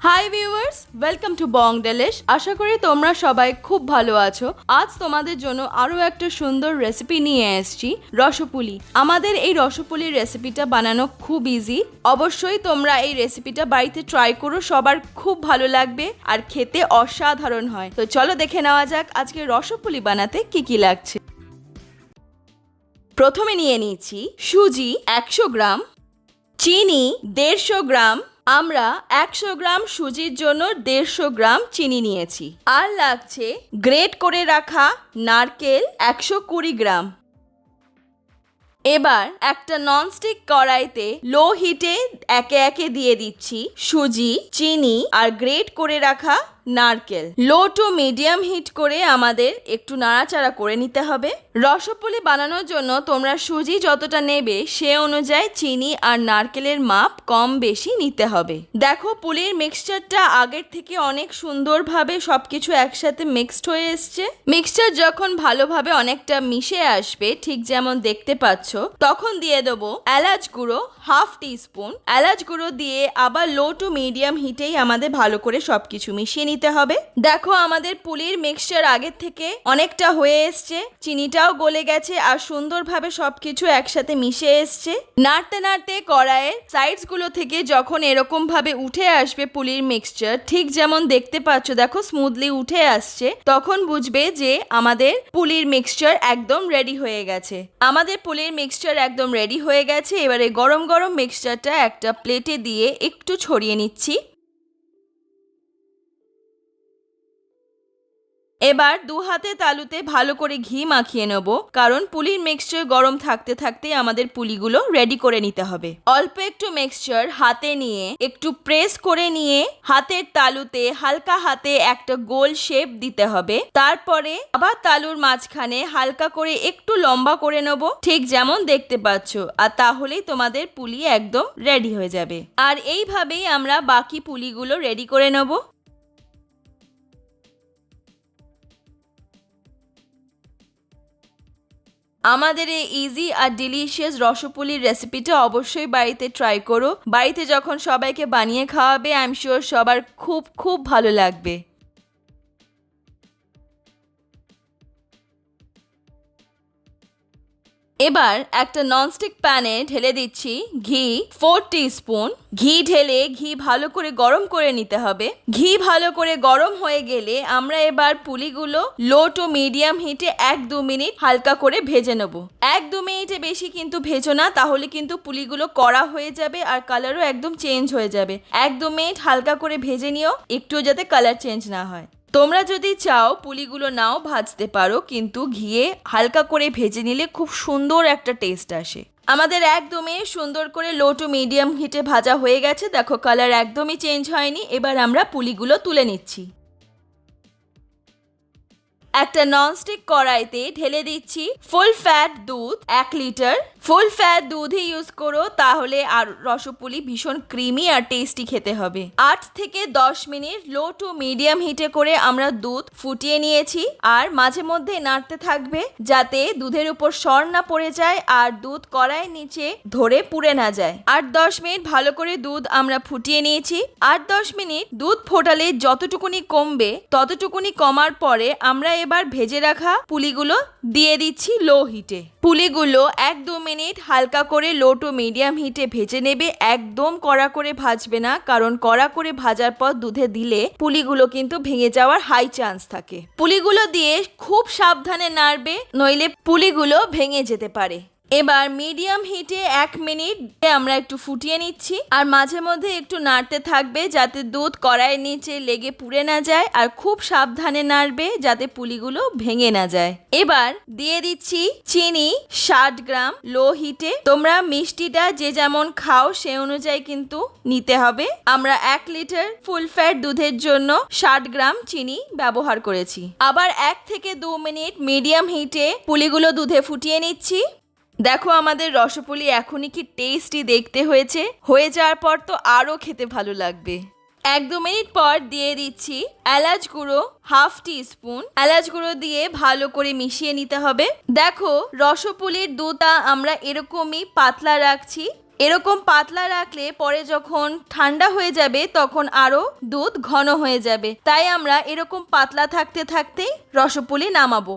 High viewers, welcome to Bong Delish. আশা করি তোমরা সবাই খুব ভালো আছো। আজ তোমাদের জন্য আরও একটা সুন্দর রেসিপি নিয়ে এসেছি, রসপুলি। আমাদের এই রসপুলির রেসিপিটা বানানো খুব ইজি। অবশ্যই তোমরা এই রেসিপিটা বাড়িতে ট্রাই করো, সবার খুব ভালো লাগবে আর খেতে অসাধারণ হয়। তো চলো দেখে নেওয়া যাক আজকে রসপুলি বানাতে কি কি লাগছে। প্রথমে নিয়ে নিয়েছি সুজি 100 গ্রাম, চিনি 150 গ্রাম। আমরা 100 গ্রাম সুজির জন্য 150 গ্রাম চিনি নিয়েছি। আর লাগছে গ্রেট করে রাখা নারকেল 120 গ্রাম। এবার একটা ননস্টিক কড়াইতে লো হিটে একে একে দিয়ে দিচ্ছি সুজি, চিনি আর গ্রেট করে রাখা নারকেল। লো টু মিডিয়াম হিট করে আমাদের একটু নাড়াচাড়া করে নিতে হবে। রসপুলি বানানোর জন্য তোমরা সুজি যতটা নেবে সে অনুযায়ী চিনি আর নারকেলের মাপ কম বেশি নিতে হবে। দেখো পুলির মিক্সচারটা আগের থেকে অনেক সুন্দরভাবে সবকিছু একসাথে মিক্সড হয়ে এসছে। মিক্সচার যখন ভালোভাবে অনেকটা মিশে আসবে, ঠিক যেমন দেখতে পাচ্ছ, তখন দিয়ে দেবো এলাচ গুঁড়ো 1/2 টিস্পুন। এলাচ গুঁড়ো দিয়ে আবার লো টু মিডিয়াম হিটেই আমাদের ভালো করে সবকিছু মিশিয়ে নিতে হবে। দেখো আমাদের পুলির মিক্সচার আগের থেকে অনেকটা হয়ে এসছে, চিনিটাও গলে গেছে আর সুন্দরভাবে সবকিছু একসাথে মিশে এসছে। নাড়তে নাড়তে কড়াইয়ের সাইডস গুলো থেকে যখন এরকম ভাবে উঠে আসবে পুলির মিক্সচার, ঠিক যেমন দেখতে পাচ্ছ, দেখো স্মুথলি উঠে আসছে, তখন বুঝবে যে আমাদের পুলির মিক্সচার একদম রেডি হয়ে গেছে। আমাদের পুলির মিক্সচার একদম রেডি হয়ে গেছে। এবারে গরম গরম মিক্সচারটা একটা প্লেটে দিয়ে একটু ছড়িয়ে নিচ্ছি। এবার দু হাতে তালুতে ভালো করে ঘি মাখিয়ে নেব, কারণ পুলির মিক্সচার গরম থাকতে থাকতে আমাদের পুলিগুলো রেডি করে নিতে হবে। অল্প একটু মিক্সচার হাতে নিয়ে একটু প্রেস করে নিয়ে হাতের তালুতে হালকা হাতে একটা গোল শেপ দিতে হবে। তারপরে আবার তালুর মাঝখানে হালকা করে একটু লম্বা করে নেব, ঠিক যেমন দেখতে পাচ্ছ। আর তাহলেই তোমাদের পুলি একদম রেডি হয়ে যাবে। আর এইভাবেই আমরা বাকি পুলিগুলো রেডি করে নেব। আমাদের এই ইজি আর ডিলিশিয়াস রসপুলির রেসিপিটা অবশ্যই বাড়িতে ট্রাই করো। বাড়িতে যখন সবাইকে বানিয়ে খাওয়াবে, আই এম শিওর সবার খুব খুব ভালো লাগবে। এবার একটা ননস্টিক প্যানে ঢেলে দিচ্ছি ঘি 4 টিস্পুন। ঘি ঢেলে ঘি ভালো করে গরম করে নিতে হবে। ঘি ভালো করে গরম হয়ে গেলে আমরা এবার পুলিগুলো লো টু মিডিয়াম হিটে 1-2 মিনিট হালকা করে ভেজে নেব। 1-2 মিনিটে বেশি কিন্তু ভেজো না, তাহলে কিন্তু পুলিগুলো কড়া হয়ে যাবে আর কালারও একদম চেঞ্জ হয়ে যাবে। 1-2 মিনিট হালকা করে ভেজে নিও, একটু যাতে কালার চেঞ্জ না হয়। তোমরা যদি চাও পুলিগুলো নাও ভাজতে পারো, কিন্তু ঘিয়ে হালকা করে ভেজে নিলে খুব সুন্দর একটা টেস্ট আসে। আমাদের একদমই সুন্দর করে লো টু মিডিয়াম হিটে ভাজা হয়ে গেছে। দেখো কালার একদমই চেঞ্জ হয়নি। এবার আমরা পুলিগুলো তুলে নিচ্ছি। একটা ননস্টিক কড়াইতে ঢেলে দিচ্ছি ফুল ফ্যাট দুধ 1 লিটার। ফুল ফ্যাট দুধই ইউজ করো, তাহলে আর রসপুলি ভীষণ ক্রিমি আর টেস্টি খেতে হবে। 8 থেকে 10 মিনিট লো টু মিডিয়াম হিটে করে আমরা দুধ ফুটিয়ে নিয়েছি। আর মাঝে মধ্যে নাড়তে থাকবে যাতে দুধের উপর সর না পড়ে যায় আর দুধ কড়াইয়ের নিচে ধরে পুড়ে না যায়। 8-10 মিনিট ভালো করে দুধ আমরা ফুটিয়ে নিয়েছি। 8-10 মিনিট দুধ ফোটালে যতটুকুনি কমবে ততটুকুনি কমার পরে আমরা এবার ভেজে রাখা পুলিগুলো দিয়ে দিচ্ছি লো হিটে। পুলিগুলো 1-2 মিনিট হালকা করে লো টু মিডিয়াম হিটে ভেজে নেবে। একদম কড়া করে ভাজবে না, কারণ কড়া করে ভাজার পর দুধে দিলে পুলিগুলো কিন্তু ভেঙে যাওয়ার হাই চান্স থাকে। পুলিগুলো দিয়ে খুব সাবধানে নাড়বে, নইলে পুলিগুলো ভেঙে যেতে পারে। এবার মিডিয়াম হিটে 1 মিনিট আমরা একটু ফুটিয়ে নিচ্ছি। আর মাঝে মধ্যে একটু নাড়তে থাকবে যাতে দুধ কড়াইয়ের নিচে লেগে পুড়ে না যায়। আর খুব সাবধানে নাড়বে যাতে পুলিগুলো ভেঙে না যায়। এবার দিয়ে দিচ্ছি চিনি 60 গ্রাম লো হিটে। তোমরা মিষ্টিটা যে যেমন খাও সে অনুযায়ী কিন্তু নিতে হবে। আমরা 1 লিটার ফুল ফ্যাট দুধের জন্য 60 গ্রাম চিনি ব্যবহার করেছি। আবার 1 থেকে 2 মিনিট মিডিয়াম হিটে পুলিগুলো দুধে ফুটিয়ে নিচ্ছি। দেখো আমাদের রসপুলি এখনই কি টেস্টি দেখতে হয়েছে। হয়ে যাওয়ার পর তো আরও খেতে ভালো লাগবে। 1-2 মিনিট পর দিয়ে দিচ্ছি এলাচ গুঁড়ো 1/2 টিস্পুন। এলাচ গুঁড়ো দিয়ে ভালো করে মিশিয়ে নিতে হবে। দেখো রসপুলির দুধটা আমরা এরকমই পাতলা রাখছি। এরকম পাতলা রাখলে পরে যখন ঠান্ডা হয়ে যাবে তখন আরো দুধ ঘন হয়ে যাবে, তাই আমরা এরকম পাতলা থাকতে থাকতেই রসপুলি নামাবো।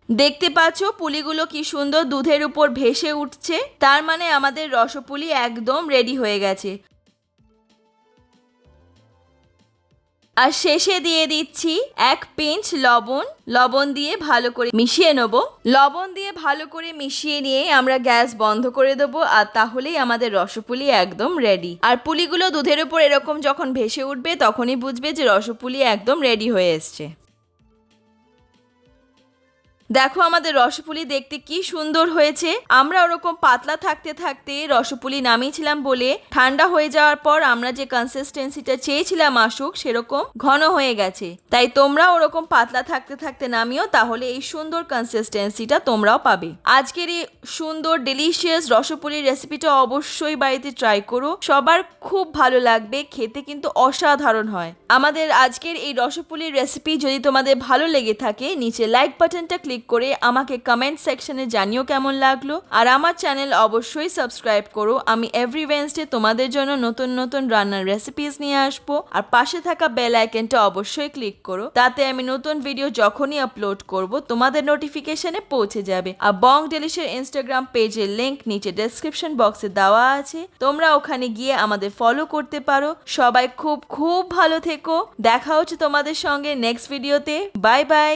দেখতে পাচ্ছ পুলিগুলো কি সুন্দর দুধের উপর ভেসে উঠছে, তার মানে আমাদের রসপুলি একদম রেডি হয়ে গেছে। আর শেষে দিয়ে দিচ্ছি 1 পিঞ্চ লবণ। লবণ দিয়ে ভালো করে মিশিয়ে নেব। লবণ দিয়ে ভালো করে মিশিয়ে নিয়ে আমরা গ্যাস বন্ধ করে দেবো, আর তাহলেই আমাদের রসপুলি একদম রেডি। আর পুলিগুলো দুধের উপর এরকম যখন ভেসে উঠবে তখনই বুঝবে যে রসপুলি একদম রেডি হয়ে এসছে। দেখো আমাদের রসপুলি দেখতে কি সুন্দর হয়েছে। আমরা ওরকম পাতলা থাকতে থাকতে রসপুলি নামিয়েছিলাম বলে ঠান্ডা হয়ে যাওয়ার পর আমরা যে কনসিস্টেন্সিটা চেয়েছিলাম আসুক সেরকম ঘন হয়ে গেছে। তাই তোমরা ওরকম পাতলা থাকতে থাকতে নামিও, তাহলে এই সুন্দর কনসিস্টেন্সিটা তোমরাও পাবে। আজকের এই সুন্দর ডেলিশিয়াস রসপুলির রেসিপিটা অবশ্যই বাড়িতে ট্রাই করো, সবার খুব ভালো লাগবে, খেতে কিন্তু অসাধারণ হয়। আমাদের আজকের এই রসপুলির রেসিপি যদি তোমাদের ভালো লেগে থাকে নিচে লাইক বাটনটা ক্লিক করে আমাকে কমেন্ট সেকশনে জানিও কেমন লাগলো। আর আমার চ্যানেল অবশ্যই সাবস্ক্রাইব করো, আমি এভরি ওয়েডনেসডে তোমাদের জন্য নতুন নতুন রান্নার রেসিপিস নিয়ে আসবো। আর পাশে থাকা বেল আইকনটা অবশ্যই ক্লিক করো, তাতে আমি নতুন ভিডিও যখনই আপলোড করব তোমাদের নোটিফিকেশনে পৌঁছে যাবে। আর বং ডেলিশের ইনস্টাগ্রাম পেজের লিংক নিচে ডেসক্রিপশন বক্সে দেওয়া আছে, তোমরা ওখানে গিয়ে আমাদের ফলো করতে পারো। সবাই খুব খুব ভালো থেকো, দেখা হচ্ছে তোমাদের সঙ্গে নেক্সট ভিডিওতে। Bye bye.